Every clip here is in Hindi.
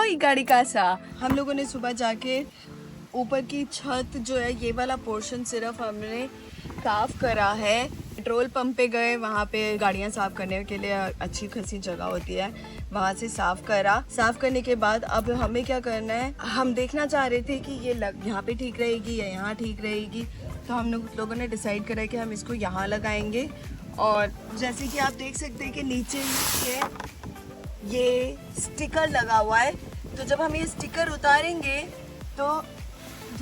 y गाड़ी casa। हम लोगों ने सुबह जाके ऊपर की छत जो है ये वाला पोर्शन सिर्फ हमने साफ करा है। पेट्रोल पंप पे गए, वहाँ पे गाड़ियाँ साफ करने के लिए अच्छी खासी जगह होती है, वहाँ से साफ करा। साफ करने के बाद अब हमें क्या करना है, हम देखना चाह रहे थे कि ये यहाँ पे ठीक रहेगी या यहाँ ठीक रहेगी। तो हम लोगों ने डिसाइड करा कि हम इसको यहाँ लगाएंगे। और जैसे कि आप देख सकते हैं कि नीचे ये स्टिकर लगा हुआ है, तो जब हम ये स्टिकर उतारेंगे तो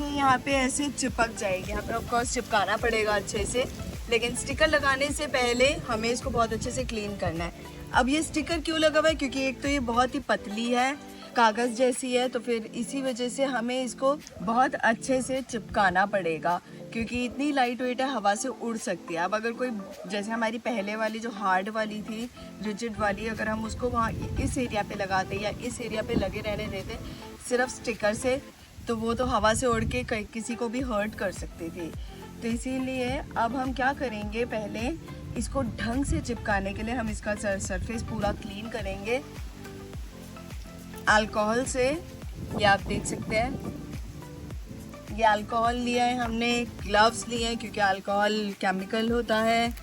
ये यहाँ पे ऐसे चिपक जाएगी। यहाँ पे ऑफकोर्स चिपकाना पड़ेगा अच्छे से, लेकिन स्टिकर लगाने से पहले हमें इसको बहुत अच्छे से क्लीन करना है। अब ये स्टिकर क्यों लगा हुआ है, क्योंकि एक तो ये बहुत ही पतली है, कागज़ जैसी है, तो फिर इसी वजह से हमें इसको बहुत अच्छे से चिपकाना पड़ेगा, क्योंकि इतनी लाइट वेट है, हवा से उड़ सकती है। अब अगर कोई जैसे हमारी पहले वाली जो हार्ड वाली थी, रिजिड वाली, अगर हम उसको वहाँ इस एरिया पे लगाते या इस एरिया पे लगे रहने देते सिर्फ स्टिकर से, तो वो तो हवा से उड़ के किसी को भी हर्ट कर सकती थी। तो इसीलिए अब हम क्या करेंगे, पहले इसको ढंग से चिपकाने के लिए हम इसका सरफेस पूरा क्लीन करेंगे अल्कोहल से। ये आप देख सकते हैं, ये अल्कोहल लिया है हमने, ग्लव्स लिए हैं क्योंकि अल्कोहल केमिकल होता है,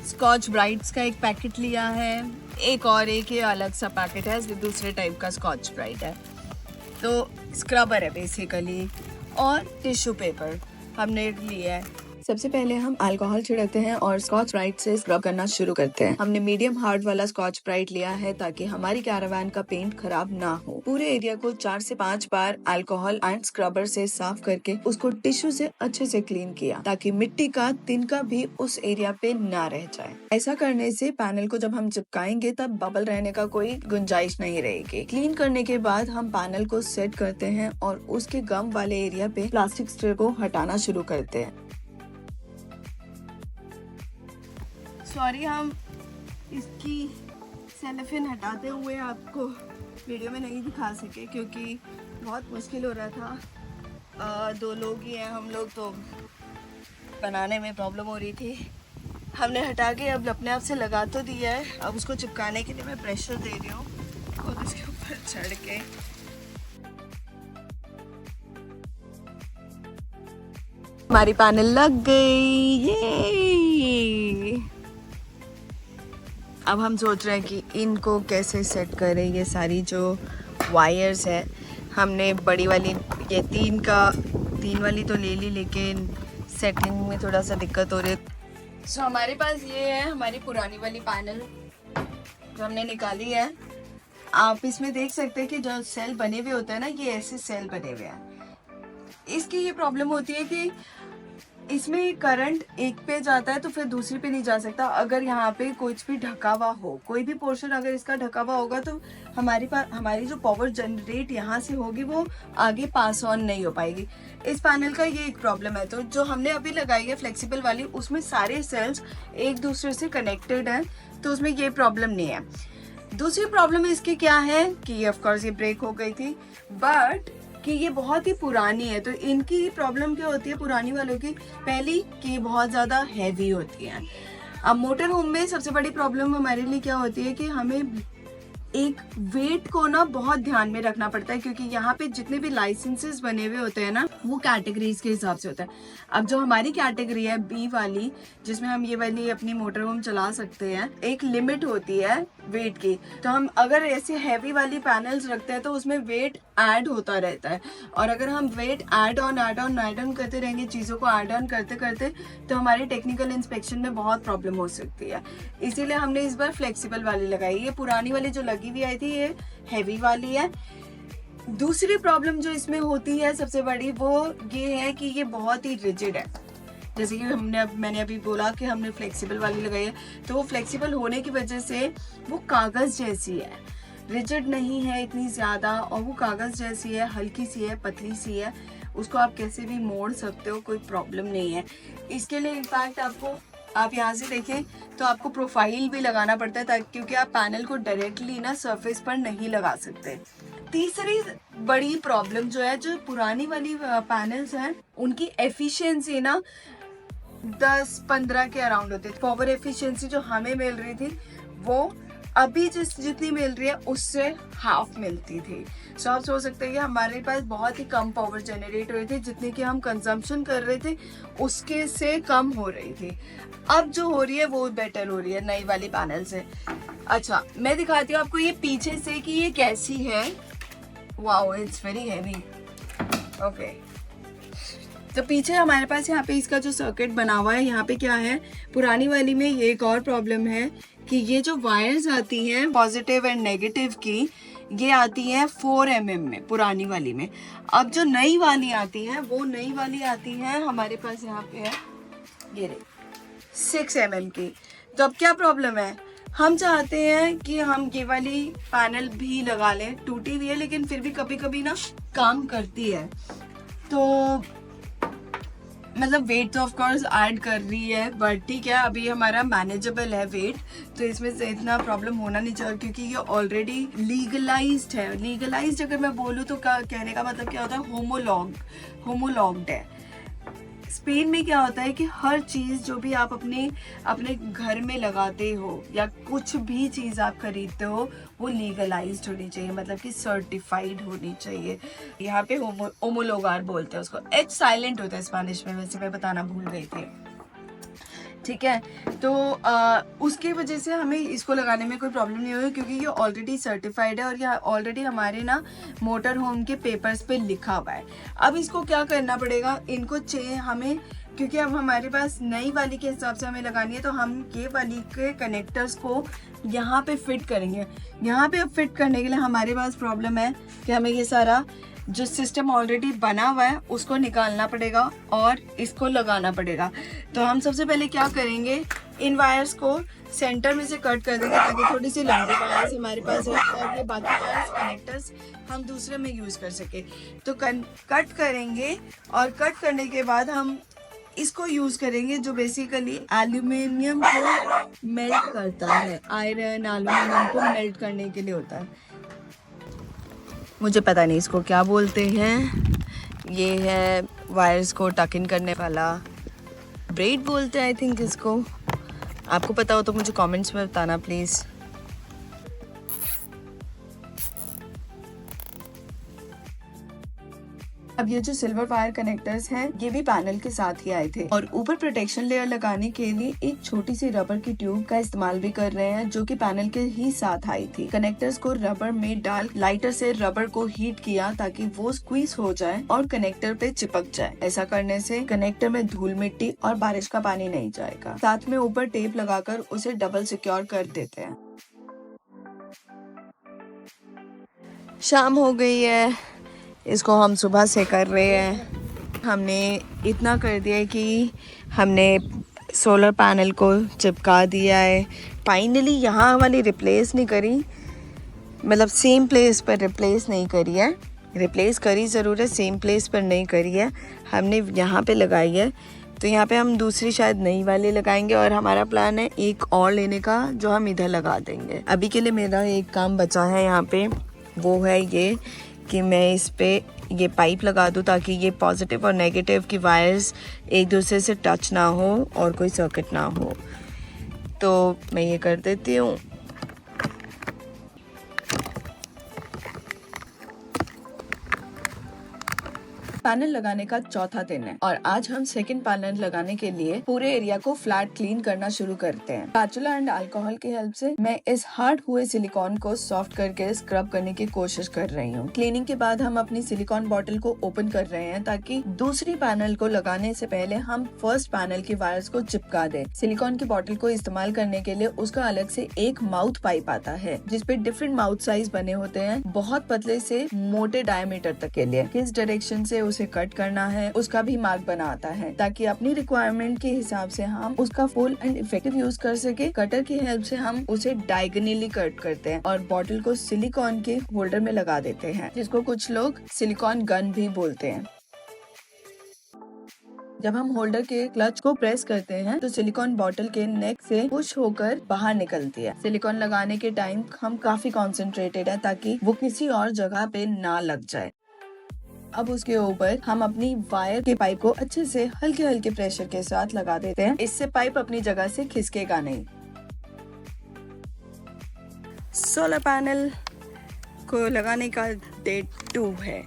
स्कॉच ब्राइट्स का एक पैकेट लिया है, एक ये अलग सा पैकेट है, दूसरे टाइप का स्कॉच ब्राइट है, तो स्क्रबर है बेसिकली, और टिश्यू पेपर हमने लिया है। सबसे पहले हम अल्कोहल छिड़कते हैं और स्कॉच ब्राइट से स्क्रब करना शुरू करते हैं। हमने मीडियम हार्ड वाला स्कॉच ब्राइट लिया है ताकि हमारी कैरावान का पेंट खराब ना हो। पूरे एरिया को 4 से 5 बार अल्कोहल एंड स्क्रबर से साफ करके उसको टिश्यू से अच्छे से क्लीन किया, ताकि मिट्टी का तिनका भी उस एरिया पे ना रह जाए। ऐसा करने से पैनल को जब हम चिपकाएंगे तब बबल रहने का कोई गुंजाइश नहीं रहेगी। क्लीन करने के बाद हम पैनल को सेट करते हैं और उसके गम वाले एरिया पे प्लास्टिक स्ट्रिप को हटाना शुरू करते हैं। सॉरी, हम इसकी सेलोफेन हटाते हुए आपको वीडियो में नहीं दिखा सके क्योंकि बहुत मुश्किल हो रहा था। 2 लोग ही हैं हम लोग, तो बनाने में प्रॉब्लम हो रही थी। हमने हटा के अब अपने आप से लगा तो दिया है। अब उसको चिपकाने के लिए मैं प्रेशर दे रही हूँ खुद इसके ऊपर चढ़ के। हमारी पैनल लग गई, ये। अब हम सोच रहे हैं कि इनको कैसे सेट करें। ये सारी जो वायर्स है, हमने बड़ी वाली ये 3 वाली तो ले ली, लेकिन सेटिंग में थोड़ा सा दिक्कत हो रही है। सो हमारे पास ये है हमारी पुरानी वाली पैनल जो हमने निकाली है। आप इसमें देख सकते हैं कि जो सेल बने हुए होते हैं ना, ये ऐसे सेल बने हुए हैं। इसकी ये प्रॉब्लम होती है कि इसमें करंट एक पे जाता है तो फिर दूसरी पे नहीं जा सकता। अगर यहाँ पे कुछ भी ढका हुआ हो, कोई भी पोर्शन अगर इसका ढका हुआ होगा, तो हमारी जो पावर जनरेट यहाँ से होगी वो आगे पास ऑन नहीं हो पाएगी। इस पैनल का ये एक प्रॉब्लम है। तो जो हमने अभी लगाई है फ्लेक्सिबल वाली, उसमें सारे सेल्स एक दूसरे से कनेक्टेड हैं, तो उसमें ये प्रॉब्लम नहीं है। दूसरी प्रॉब्लम इसकी क्या है कि ऑफकोर्स ये ब्रेक हो गई थी, बट कि ये बहुत ही पुरानी है। तो इनकी प्रॉब्लम क्या होती है पुरानी वालों की, पहली कि ये बहुत ज़्यादा हैवी होती है। अब मोटर होम में सबसे बड़ी प्रॉब्लम हमारे लिए क्या होती है कि हमें एक वेट को ना बहुत ध्यान में रखना पड़ता है, क्योंकि यहाँ पे जितने भी लाइसेंसेस बने हुए होते हैं ना, वो कैटेगरीज के हिसाब से होता है। अब जो हमारी कैटेगरी है B वाली, जिसमें हम ये वाली अपनी मोटर होम चला सकते हैं, एक लिमिट होती है वेट की। तो हम अगर ऐसे हैवी वाली पैनल्स रखते हैं तो उसमें वेट ऐड होता रहता है, और अगर हम वेट ऐड ऑन करते रहेंगे, चीज़ों को ऐड ऑन करते करते, तो हमारी टेक्निकल इंस्पेक्शन में बहुत प्रॉब्लम हो सकती है। इसीलिए हमने इस बार फ्लेक्सिबल वाली लगाई। ये पुरानी वाली जो लगी हुई आई थी, ये हैवी वाली है। दूसरी प्रॉब्लम जो इसमें होती है सबसे बड़ी, वो ये है कि ये बहुत ही रिजिड है। जैसे कि मैंने अभी बोला कि हमने फ्लेक्सिबल वाली लगाई है, तो वो फ्लेक्सिबल होने की वजह से वो कागज़ जैसी है, रिजिड नहीं है इतनी ज़्यादा, और वो कागज़ जैसी है, हल्की सी है, पतली सी है, उसको आप कैसे भी मोड़ सकते हो, कोई प्रॉब्लम नहीं है। इसके लिए इनफैक्ट आप यहाँ से देखें तो आपको प्रोफाइल भी लगाना पड़ता है, ताकि क्योंकि आप पैनल को डायरेक्टली ना सरफेस पर नहीं लगा सकते। तीसरी बड़ी प्रॉब्लम जो है, जो पुरानी वाली पैनल्स हैं, उनकी एफिशिएंसी ना 10-15 के अराउंड होती है। पावर एफिशिएंसी जो हमें मिल रही थी वो अभी जितनी मिल रही है उससे हाफ मिलती थी। सो आप सोच सकते हैं कि हमारे पास बहुत ही कम पावर जनरेट हो रही थी, जितनी कि हम कंजम्पशन कर रहे थे उसके से कम हो रही थी। अब जो हो रही है वो बेटर हो रही है नई वाली पैनल से। अच्छा, मैं दिखाती हूँ आपको ये पीछे से कि ये कैसी है। Wow, it's very heavy. Okay, तो पीछे हमारे पास यहाँ पे इसका जो सर्किट बना हुआ है, यहाँ पे क्या है, पुरानी वाली में ये एक और प्रॉब्लम है कि ये जो वायर्स आती हैं पॉजिटिव एंड नेगेटिव की, ये आती हैं 4 mm में पुरानी वाली में। अब जो नई वाली आती है वो नई वाली आती है हमारे पास यहाँ पे है ये रही 6 mm की। तो अब क्या प्रॉब्लम है, हम चाहते हैं कि हम ये वाली पैनल भी लगा लें, टूटी हुई है लेकिन फिर भी कभी कभी ना काम करती है। तो मतलब वेट तो ऑफ कोर्स ऐड कर रही है, बट ठीक है, अभी हमारा मैनेजेबल है वेट, तो इसमें से इतना प्रॉब्लम होना नहीं चाहिए क्योंकि ये ऑलरेडी लीगलाइज्ड है। लीगलाइज्ड अगर मैं बोलूँ तो कहने का मतलब क्या होता है, होमोलॉग्ड है। स्पेन में क्या होता है कि हर चीज़ जो भी आप अपने घर में लगाते हो या कुछ भी चीज़ आप खरीदते हो वो लीगलाइज्ड होनी चाहिए, मतलब कि सर्टिफाइड होनी चाहिए। यहाँ पे होमोलोगार बोलते हैं उसको, एच साइलेंट होता है स्पेनिश में, वैसे मैं बताना भूल गई थी। ठीक है, तो उसकी वजह से हमें इसको लगाने में कोई प्रॉब्लम नहीं होगी क्योंकि ये ऑलरेडी सर्टिफाइड है और ये ऑलरेडी हमारे ना मोटर होम के पेपर्स पे लिखा हुआ है। अब इसको क्या करना पड़ेगा, इनको हमें, क्योंकि अब हमारे पास नई वाली के हिसाब से हमें लगानी है, तो हम ये वाली के कनेक्टर्स को यहाँ पे फिट करेंगे। यहाँ पे अब फिट करने के लिए हमारे पास प्रॉब्लम है कि हमें ये सारा जो सिस्टम ऑलरेडी बना हुआ है उसको निकालना पड़ेगा और इसको लगाना पड़ेगा। तो हम सबसे पहले क्या करेंगे, इन वायर्स को सेंटर में से कट कर देंगे ताकि थोड़ी सी लंबी वायर्स हमारे पास है और ये बाकी वायर्स कनेक्टर्स हम दूसरे में यूज़ कर सके। तो कट करेंगे और कट करने के बाद हम इसको यूज़ करेंगे जो बेसिकली एल्यूमिनियम को मेल्ट करता है। आयरन एल्यूमिनियम को मेल्ट करने के लिए होता है, मुझे पता नहीं इसको क्या बोलते हैं। ये है वायर्स को टक इन करने वाला, ब्रेड बोलते हैं आई थिंक इसको। आपको पता हो तो मुझे कमेंट्स में बताना प्लीज़। अब ये जो सिल्वर वायर कनेक्टर्स हैं ये भी पैनल के साथ ही आए थे और ऊपर प्रोटेक्शन लेयर लगाने के लिए एक छोटी सी रबर की ट्यूब का इस्तेमाल भी कर रहे हैं जो कि पैनल के ही साथ आई थी। कनेक्टर्स को रबर में डाल लाइटर से रबर को हीट किया ताकि वो स्क्वीज हो जाए और कनेक्टर पे चिपक जाए। ऐसा करने से कनेक्टर में धूल मिट्टी और बारिश का पानी नहीं जाएगा। साथ में ऊपर टेप लगाकर उसे डबल सिक्योर कर देते हैं। शाम हो गई है, इसको हम सुबह से कर रहे हैं। हमने इतना कर दिया है कि हमने सोलर पैनल को चिपका दिया है। फाइनली यहाँ वाली रिप्लेस नहीं करी, मतलब सेम प्लेस पर रिप्लेस नहीं करी है, रिप्लेस करी ज़रूर है, सेम प्लेस पर नहीं करी है। हमने यहाँ पे लगाई है, तो यहाँ पे हम दूसरी शायद नई वाली लगाएंगे और हमारा प्लान है एक और लेने का जो हम इधर लगा देंगे। अभी के लिए मेरा एक काम बचा है यहाँ पे, वो है ये कि मैं इस पे ये पाइप लगा दूँ ताकि ये पॉजिटिव और नेगेटिव की वायर्स एक दूसरे से टच ना हो और कोई सर्किट ना हो। तो मैं ये कर देती हूँ। पैनल लगाने का चौथा दिन है और आज हम सेकंड पैनल लगाने के लिए पूरे एरिया को फ्लैट क्लीन करना शुरू करते हैं। स्पैचुला एंड अल्कोहल की हेल्प से मैं इस हार्ड हुए सिलिकॉन को सॉफ्ट करके स्क्रब करने की कोशिश कर रही हूँ। क्लीनिंग के बाद हम अपनी सिलिकॉन बॉटल को ओपन कर रहे हैं ताकि दूसरी पैनल को लगाने से पहले हम फर्स्ट पैनल की वायर्स को चिपका दें। सिलिकॉन की बॉटल को इस्तेमाल करने के लिए उसका अलग से एक माउथ पाइप आता है जिसपे डिफरेंट माउथ साइज बने होते हैं, बहुत पतले से मोटे डायमीटर तक के लिए। किस डायरेक्शन से उसे कट करना है उसका भी मार्क बना आता है ताकि अपनी रिक्वायरमेंट के हिसाब से हम उसका फुल एंड इफेक्टिव यूज कर सके। कटर की हेल्प से हम उसे डायगोनली कट करते हैं और बॉटल को सिलिकॉन के होल्डर में लगा देते हैं, जिसको कुछ लोग सिलिकॉन गन भी बोलते हैं। जब हम होल्डर के क्लच को प्रेस करते हैं तो सिलिकॉन बॉटल के नेक से पुश होकर बाहर निकलती है। सिलिकॉन लगाने के टाइम हम काफी कॉन्सेंट्रेटेड है ताकि वो किसी और जगह पे ना लग जाए। अब उसके ऊपर हम अपनी वायर के पाइप को अच्छे से हल्के हल्के प्रेशर के साथ लगा देते हैं। इससे पाइप अपनी जगह से खिसकेगा नहीं। सोलर पैनल को लगाने का डे 2 है,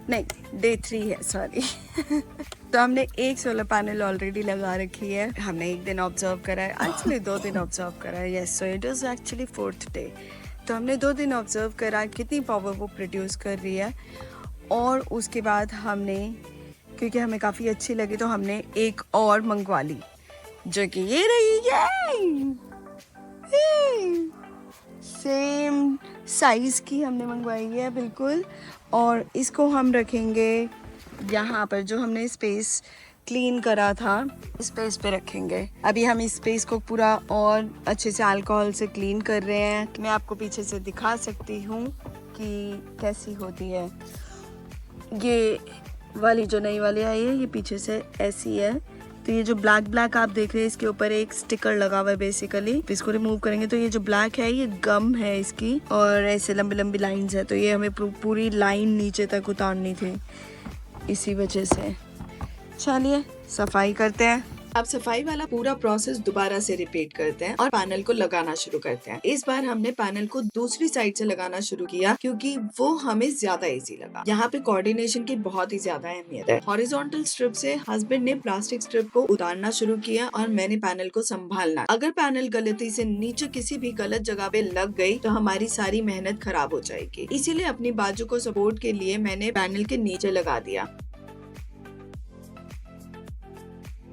नहीं डे 3 है, सॉरी। तो हमने एक सोलर पैनल ऑलरेडी लगा रखी है। हमने एक दिन ऑब्जर्व करा है, एक्चुअली 2 दिन ऑब्जर्व करा है, yes, so it is actually 4th day. तो हमने 2 दिन ऑब्जर्व करा कितनी पावर वो प्रोड्यूस कर रही है, और उसके बाद हमने, क्योंकि हमें काफ़ी अच्छी लगी, तो हमने एक और मंगवा ली, जो कि ये रही है। सेम साइज़ की हमने मंगवाई है बिल्कुल, और इसको हम रखेंगे यहाँ पर, जो हमने स्पेस क्लीन करा था स्पेस पे रखेंगे। अभी हम इस स्पेस को पूरा और अच्छे से अल्कोहल से क्लीन कर रहे हैं। मैं आपको पीछे से दिखा सकती हूँ कि कैसी होती है। ये वाली जो नई वाली आई है, ये पीछे से ऐसी है। तो ये जो ब्लैक आप देख रहे हैं, इसके ऊपर एक स्टिकर लगा हुआ है बेसिकली। इसको रिमूव करेंगे तो ये जो ब्लैक है, ये गम है इसकी, और ऐसे लंबी लंबी लाइंस है। तो ये हमें पूरी लाइन नीचे तक उतारनी थी, इसी वजह से। चलिए सफाई करते हैं। अब सफाई वाला पूरा प्रोसेस दोबारा से रिपीट करते हैं और पैनल को लगाना शुरू करते हैं। इस बार हमने पैनल को दूसरी साइड से लगाना शुरू किया, क्योंकि वो हमें ज्यादा इजी लगा। यहाँ पे कोऑर्डिनेशन की बहुत ही ज्यादा अहमियत है। हॉरिजॉन्टल स्ट्रिप से हस्बैंड ने प्लास्टिक स्ट्रिप को उतारना शुरू किया और मैंने पैनल को संभालना। अगर पैनल गलती से नीचे किसी भी गलत जगह पे लग गई तो हमारी सारी मेहनत खराब हो जाएगी। इसीलिए अपनी बाजू को सपोर्ट के लिए मैंने पैनल के नीचे लगा दिया।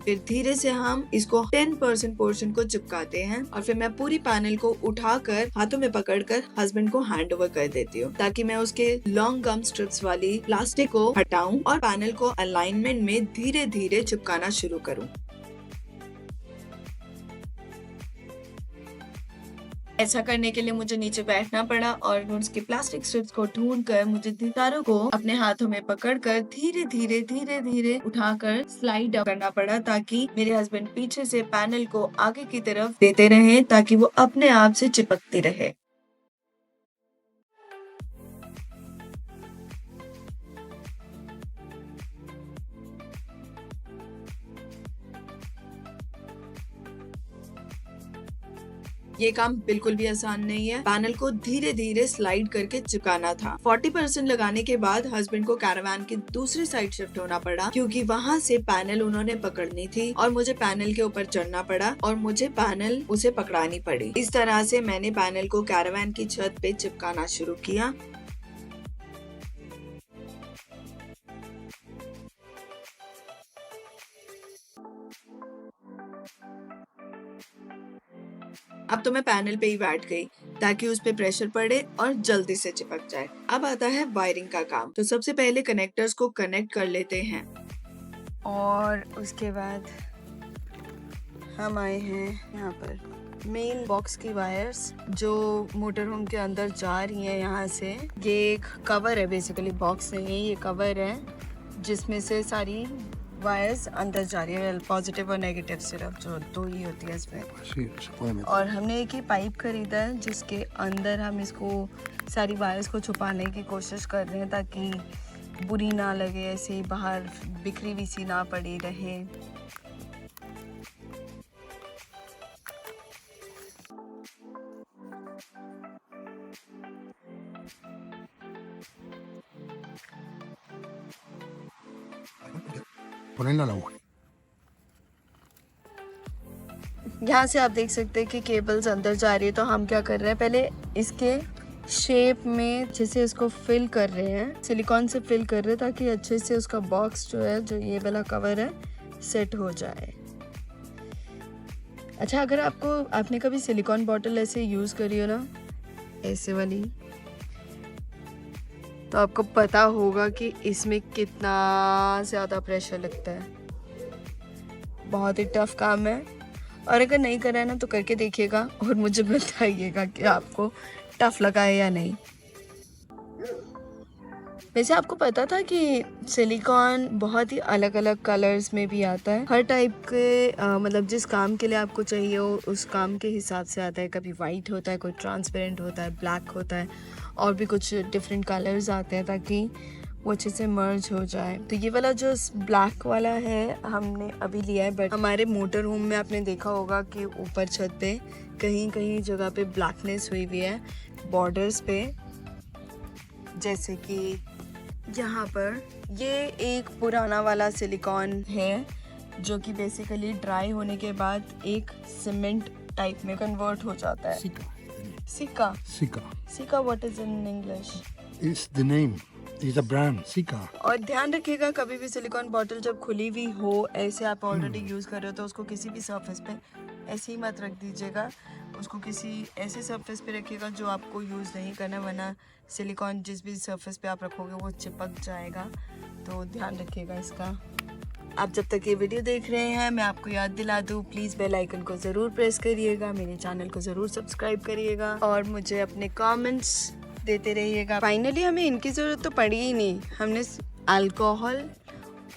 फिर धीरे से हम इसको 10% पोर्शन को चिपकाते हैं, और फिर मैं पूरी पैनल को उठाकर हाथों में पकड़कर हस्बैंड को हैंड ओवर कर देती हूँ, ताकि मैं उसके लॉन्ग गम स्ट्रिप्स वाली प्लास्टिक को हटाऊं और पैनल को अलाइनमेंट में धीरे धीरे चिपकाना शुरू करूँ। ऐसा करने के लिए मुझे नीचे बैठना पड़ा और उसकी प्लास्टिक स्ट्रिप्स को ढूंढकर मुझे सितारों को अपने हाथों में पकड़कर धीरे धीरे उठाकर स्लाइड करना पड़ा, ताकि मेरे हस्बैंड पीछे से पैनल को आगे की तरफ देते रहे, ताकि वो अपने आप से चिपकती रहे। ये काम बिल्कुल भी आसान नहीं है। पैनल को धीरे धीरे स्लाइड करके चिपकाना था। 40% लगाने के बाद हस्बैंड को कैरावान की दूसरी साइड शिफ्ट होना पड़ा, क्योंकि वहाँ से पैनल उन्होंने पकड़नी थी और मुझे पैनल के ऊपर चढ़ना पड़ा और मुझे पैनल उसे पकड़ानी पड़ी। इस तरह से मैंने पैनल को कैरावान की छत पे चिपकाना शुरू किया। अब तो मैं पैनल पे ही बैठ गई, ताकि उस पे प्रेशर पड़े और जल्दी से चिपक जाए। अब आता है वायरिंग का काम। तो सबसे पहले कनेक्टर्स को कनेक्ट कर लेते हैं, और उसके बाद हम आए हैं यहाँ पर मेन बॉक्स की वायर्स जो मोटर होम के अंदर जा रही हैं। यहाँ से ये एक कवर है, बेसिकली बॉक्स नहीं है, ये कवर है जिसमें से सारी वायर्स अंदर जा रही है, पॉजिटिव और नेगेटिव सिर्फ, जो 2 ही होती है इसमें। और हमने एक ही पाइप खरीदा है जिसके अंदर हम इसको सारी वायर्स को छुपाने की कोशिश कर रहे हैं, ताकि बुरी ना लगे, ऐसे ही बाहर बिखरी हुई सी ना पड़ी रहे। यहाँ से आप देख सकते हैं कि केबल्स अंदर जा रही है। तो हम क्या कर रहे हैं, पहले इसके शेप में अच्छे से इसको फिल कर रहे हैं, सिलिकॉन से फिल कर रहे हैं, ताकि अच्छे से उसका बॉक्स जो है, जो ये वाला कवर है, सेट हो जाए। अच्छा, अगर आपने कभी सिलिकॉन बॉटल ऐसे यूज़ करी हो ना, ऐसे वाली, तो आपको पता होगा कि इसमें कितना ज़्यादा प्रेशर लगता है। बहुत ही टफ काम है, और अगर नहीं करा है ना तो करके देखिएगा और मुझे बताइएगा कि आपको टफ लगा है या नहीं। वैसे आपको पता था कि सिलिकॉन बहुत ही अलग अलग कलर्स में भी आता है। हर टाइप के मतलब जिस काम के लिए आपको चाहिए हो उस काम के हिसाब से आता है। कभी वाइट होता है, कोई ट्रांसपेरेंट होता है, ब्लैक होता है, और भी कुछ डिफरेंट कलर्स आते हैं, ताकि वो अच्छे से मर्ज हो जाए। तो ये वाला जो ब्लैक वाला है हमने अभी लिया है, बट हमारे मोटर होम में आपने देखा होगा कि ऊपर छत पे कहीं कहीं जगह पे ब्लैकनेस हुई हुई है बॉर्डर्स पे, जैसे कि यहाँ पर ये एक पुराना वाला सिलिकॉन है जो कि बेसिकली ड्राई होने के बाद एक सीमेंट टाइप में कन्वर्ट हो जाता है। सिका सिका what is in English? It's the name, is a brand सिका। और ध्यान रखिएगा कभी भी सिलिकॉन बॉटल जब खुली हुई हो, ऐसे आप ऑलरेडी यूज कर रहे हो, तो उसको किसी भी सरफेस पे ऐसे ही मत रख दीजिएगा, उसको किसी ऐसे सरफेस पे रखिएगा जो आपको यूज नहीं करना, वरना सिलिकॉन जिस भी सरफेस पे आप रखोगे वो चिपक जाएगा। तो ध्यान रखिएगा इसका। आप जब तक ये वीडियो देख रहे हैं मैं आपको याद दिला दूँ, प्लीज़ बेल आइकन को ज़रूर प्रेस करिएगा, मेरे चैनल को ज़रूर सब्सक्राइब करिएगा और मुझे अपने कमेंट्स देते रहिएगा। फाइनली हमें इनकी ज़रूरत तो पड़ी ही नहीं, हमने अल्कोहल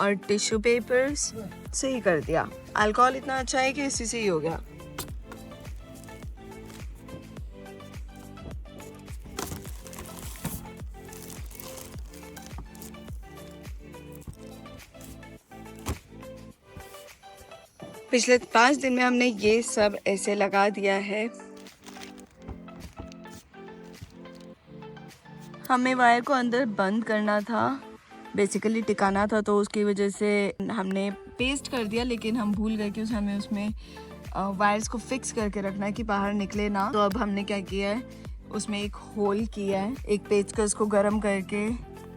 और टिश्यू पेपर्स से ही कर दिया। अल्कोहल इतना अच्छा है कि इसी से ही हो गया। पिछले 5 दिन में हमने ये सब ऐसे लगा दिया है। हमें वायर को अंदर बंद करना था, बेसिकली टिकाना था, तो उसकी वजह से हमने पेस्ट कर दिया, लेकिन हम भूल गए कि हमें उसमें वायर्स को फिक्स करके रखना है कि बाहर निकले ना। तो अब हमने क्या किया है, उसमें एक होल किया है, एक पेचकस को गर्म करके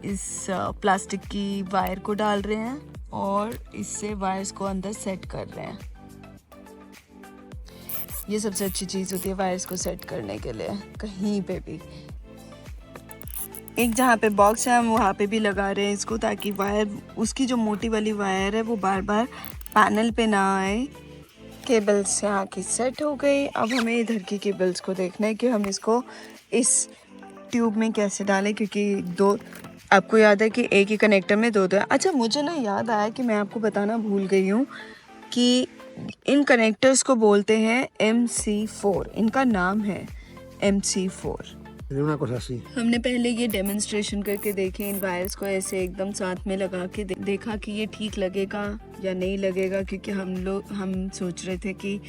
इस प्लास्टिक की वायर को डाल रहे हैं और इससे वायर्स को अंदर सेट कर रहे हैं। ये सबसे अच्छी चीज़ होती है वायर्स को सेट करने के लिए कहीं पे भी। एक जहाँ पे बॉक्स है हम वहाँ पे भी लगा रहे हैं इसको, ताकि वायर, उसकी जो मोटी वाली वायर है वो बार बार पैनल पे ना आए। केबल्स से आके सेट हो गई। अब हमें इधर की केबल्स को देखना है कि हम इसको इस ट्यूब में कैसे डालें, क्योंकि दो, आपको याद है कि एक ही कनेक्टर में दो है। अच्छा, मुझे ना याद आया कि मैं आपको बताना भूल गई हूँ कि इन कनेक्टर्स को बोलते हैं MC4, इनका नाम है MC4। हमने पहले ये डेमोन्स्ट्रेशन करके देखे, इन वायर्स को ऐसे एकदम साथ में लगा के देखा कि ये ठीक लगेगा या नहीं लगेगा, क्योंकि हम सोच रहे थे कि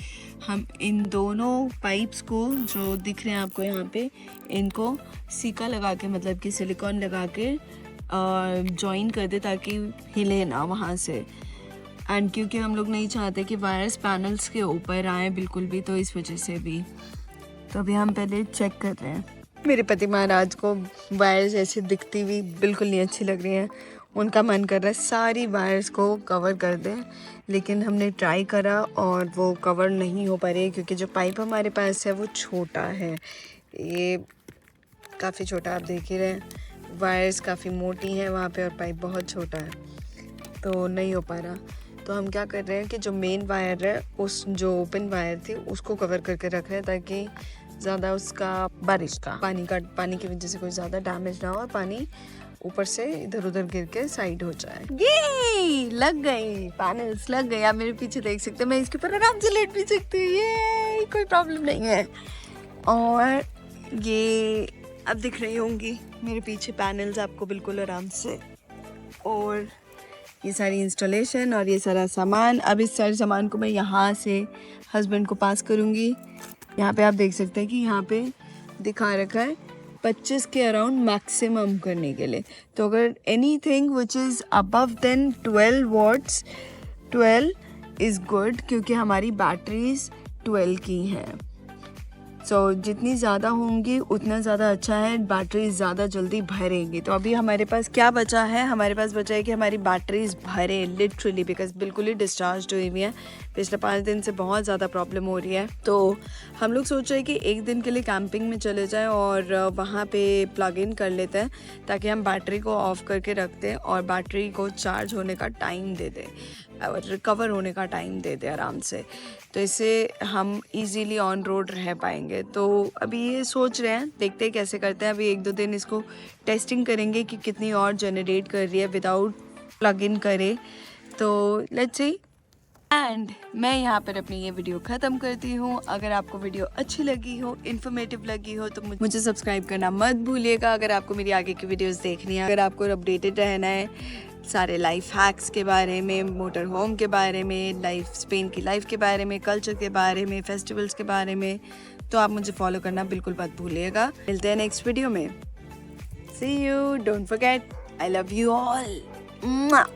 हम इन दोनों पाइप्स को जो दिख रहे हैं आपको यहाँ पे, इनको सिका लगा के, मतलब कि सिलिकॉन लगा के जॉइन कर दे ताकि हिले ना वहाँ से। एंड क्योंकि हम लोग नहीं चाहते कि वायर्स पैनल्स के ऊपर आए बिल्कुल भी, तो इस वजह से भी। तो अभी हम पहले चेक कर रहे हैं। मेरे पति महाराज को वायर्स ऐसे दिखती हुई बिल्कुल नहीं अच्छी लग रही हैं, उनका मन कर रहा है सारी वायर्स को कवर कर दें, लेकिन हमने ट्राई करा और वो कवर नहीं हो पा रही है, क्योंकि जो पाइप हमारे पास है वो छोटा है, ये काफ़ी छोटा, आप देख ही रहे हैं, वायर्स काफ़ी मोटी हैं वहाँ पे और पाइप बहुत छोटा है, तो नहीं हो पा रहा। तो हम क्या कर रहे हैं कि जो मेन वायर है, उस जो ओपन वायर थी उसको कवर करके रख रहे हैं, ताकि ज़्यादा उसका बारिश का पानी की वजह से कोई ज़्यादा डैमेज ना हो और पानी ऊपर से इधर उधर गिर के साइड हो जाए। ये लग गई, पैनल्स लग गई। आप मेरे पीछे देख सकते हैं, मैं इसके ऊपर आराम से लेट भी सकती हूँ, ये कोई प्रॉब्लम नहीं है। और ये अब दिख रही होंगी मेरे पीछे पैनल्स आपको बिल्कुल आराम से। और ये सारी इंस्टॉलेशन और ये सारा सामान, अब इस सारे सामान को मैं यहाँ से हस्बैंड को पास करूँगी। यहाँ पे आप देख सकते हैं कि यहाँ पे दिखा रखा है 25 के अराउंड मैक्सिमम करने के लिए। तो अगर anything which is above then 12 watts, 12 is good, क्योंकि हमारी बैटरीज 12 की हैं। सो जितनी ज़्यादा होंगी उतना ज़्यादा अच्छा है, बैटरी ज़्यादा जल्दी भरेंगी। तो अभी हमारे पास क्या बचा है, हमारे पास बचा है कि हमारी बैटरीज भरे लिटरली, बिकॉज बिल्कुल ही डिस्चार्ज हुई हुई हैं। पिछले 5 दिन से बहुत ज़्यादा प्रॉब्लम हो रही है। तो हम लोग सोच रहे हैं कि एक दिन के लिए कैंपिंग में चले जाएं और वहाँ पे प्लग इन कर लेते हैं, ताकि हम बैटरी को ऑफ करके रख दें और बैटरी को चार्ज होने का टाइम दे दें और रिकवर होने का टाइम दे दें आराम से। तो इससे हम इजीली ऑन रोड रह पाएंगे। तो अभी ये सोच रहे हैं, देखते हैं कैसे करते हैं। अभी 1-2 दिन इसको टेस्टिंग करेंगे कि कितनी और जनरेट कर रही है विदाउट प्लग इन करे। तो लेट्स सी एंड मैं यहाँ पर अपनी ये वीडियो ख़त्म करती हूँ। अगर आपको वीडियो अच्छी लगी हो, इन्फॉर्मेटिव लगी हो तो मुझे सब्सक्राइब करना मत भूलिएगा। अगर आपको मेरी आगे की वीडियोस देखनी है, अगर आपको अपडेटेड रहना है सारे लाइफ हैक्स के बारे में, मोटर होम के बारे में, लाइफ स्पेन की लाइफ के बारे में, कल्चर के बारे में, फेस्टिवल्स के बारे में, तो आप मुझे फॉलो करना बिल्कुल मत भूलिएगा। मिलते हैं नेक्स्ट वीडियो में। See you. Don't forget, I love you all. Mwah.